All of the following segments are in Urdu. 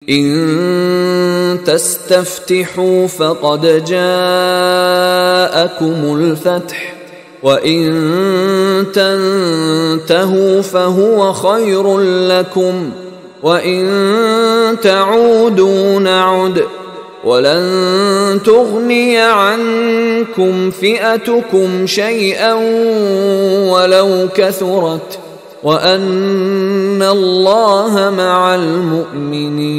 إن تستفتحوا فقد جاءكم الفتح وإن تنتهوا فهو خير لكم وإن تعودوا نعد ولن تغني عنكم فئتكم شيئا ولو كثرت وَأَنَّ اللَّهَ مَعَ الْمُؤْمِنِينَ۔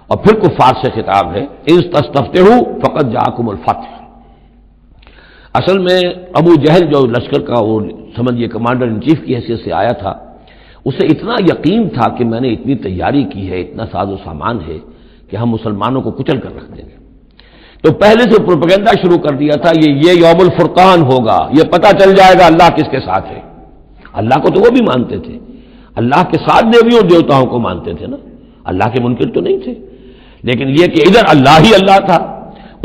اور پھر کفار سے خطاب ہے اِذْ تَسْتَفْتِحُوا فَقَدْ جَاءَكُمُ الْفَتْحُ۔ اصل میں ابو جہل جو لشکر کا وہ سمجھیے کمانڈر ان چیف کی حیثیت سے آیا تھا، اسے اتنا یقین تھا کہ میں نے اتنی تیاری کی ہے، اتنا ساز و سامان ہے کہ ہم مسلمانوں کو کچل کر رکھ دیں گے، تو پہلے سے پروپیگنڈا شروع کر دیا تھا یہ یوم الفرقان ہوگا، یہ پتہ چل جائے گا اللہ کس کے ساتھ ہے۔ اللہ کو تو وہ بھی مانتے تھے، اللہ کے ساتھ دیویوں اور دیوتاؤں کو مانتے تھے نا، اللہ کے منکر تو نہیں تھے، لیکن یہ کہ ادھر اللہ ہی اللہ تھا،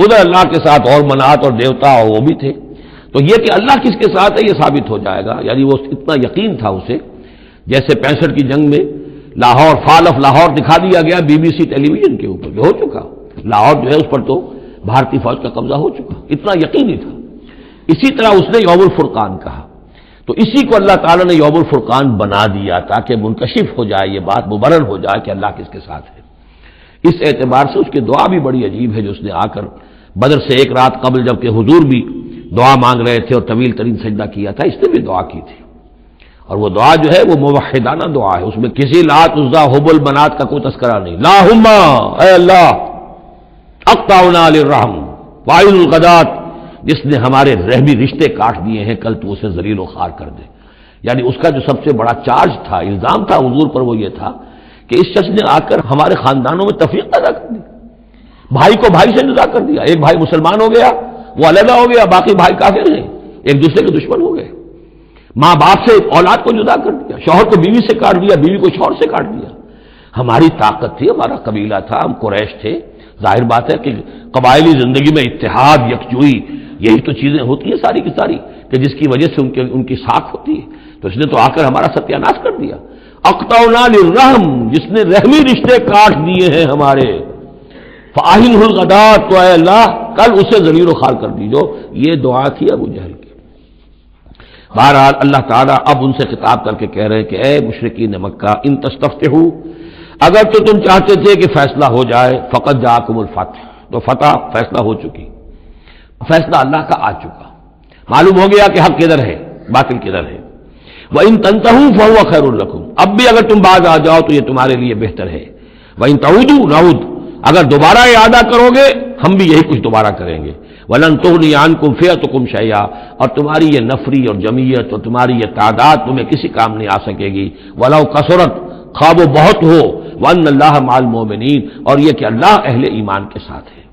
ادھر اللہ کے ساتھ اور منات اور دیوتا اور وہ بھی تھے، تو یہ کہ اللہ کس کے ساتھ ہے یہ ثابت ہو جائے گا، یعنی وہ اتنا یقین تھا اسے، جیسے 65 کی جنگ میں لاہور فال آف لاہور دکھا دیا گیا BBC ٹیلی ویژن کے اوپر، جو ہو چکا لاہور جو ہے اس پر تو بھارتی فوج کا قبضہ ہو چکا، اتنا یقینی تھا۔ اسی طرح اس نے یوم الفرقان کہا، تو اسی کو اللہ تعالیٰ نے یوم الفرقان بنا دیا تاکہ منکشف ہو جائے، یہ بات مبرر ہو جائے کہ اللہ کس کے ساتھ ہے۔ اس اعتبار سے اس کی دعا بھی بڑی عجیب ہے، جو اس نے آ کر بدر سے ایک رات قبل جبکہ حضور بھی دعا مانگ رہے تھے اور طویل ترین سجدہ کیا تھا، اس نے بھی دعا کی تھی، اور وہ دعا جو ہے وہ موحدانہ دعا ہے، اس میں کسی لات عزا حبل منات کا کوئی تذکرہ نہیں۔ اللہم اے اللہ اقطعنا للرحم وعین الغدات، جس نے ہمارے رحمی رشتے کاٹ دیے ہیں کل تو اسے ذلیل و خوار کر دے، یعنی اس کا جو سب سے بڑا چارج تھا، الزام تھا حضور پر، وہ یہ تھا کہ اس شخص نے آ کر ہمارے خاندانوں میں تفریق پیدا کر دی، بھائی کو بھائی سے جدا کر دیا، ایک بھائی مسلمان ہو گیا وہ علیحدہ ہو گیا، باقی بھائی کافر ہیں، ایک دوسرے کے دشمن ہو گئے، ماں باپ سے اولاد کو جدا کر دیا، شوہر کو بیوی سے کاٹ دیا، بیوی کو شوہر سے کاٹ دیا۔ ہماری طاقت تھی، ہمارا قبیلہ تھا، ہم قریش تھے، ظاہر بات ہے کہ قبائلی زندگی میں اتحاد یکجوئی یہی تو چیزیں ہوتی ہیں ساری کی ساری، کہ جس کی وجہ سے ان کی ساکھ ہوتی ہے، تو اس نے تو آ کر ہمارا ستیہ ناش کر دیا۔ اقطعنا للرحم، جس نے رحمی رشتے کاٹ دیے ہیں ہمارے، فاہنہ الغدات، تو اے اللہ کل اسے ذلیل و خوار کر دیجو، یہ دعا تھی ابو جہل کی۔ بہرحال اللہ تعالیٰ اب ان سے خطاب کر کے کہہ رہے ہیں کہ اے مشرکین مکہ ان تستفتحوا، اگر تو تم چاہتے تھے کہ فیصلہ ہو جائے، فقد جاءکم الفتح، تو فتح فیصلہ ہو چکی، فیصلہ اللہ کا آ چکا، معلوم ہو گیا کہ حق کدھر ہے باطل کدھر ہے۔ وَإِن تَنْتَهُوا فَهُوَ خَيْرٌ لَكُمْ، اب بھی اگر تم باز آ جاؤ تو یہ تمہارے لیے بہتر ہے۔ وَإِن تَعُودُوا نَعُودْ، اگر دوبارہ اعادہ کرو گے ہم بھی یہی کچھ دوبارہ کریں گے۔ وَلَن تُغْنِيَ عَنْكُمْ فِئَتُكُمْ شَيْئًا، اور تمہاری یہ نفری اور جمعیت اور تمہاری یہ تعداد تمہیں کسی کام نہیں آ سکے گی۔ وَلَوْ كَثُرَتْ، خواہ وہ بہت ہو، وَأَنَّ اللَّهَ مَعَ الْمُؤْمِنِينَ، اور یہ کہ اللہ اہل ایمان کے ساتھ ہے۔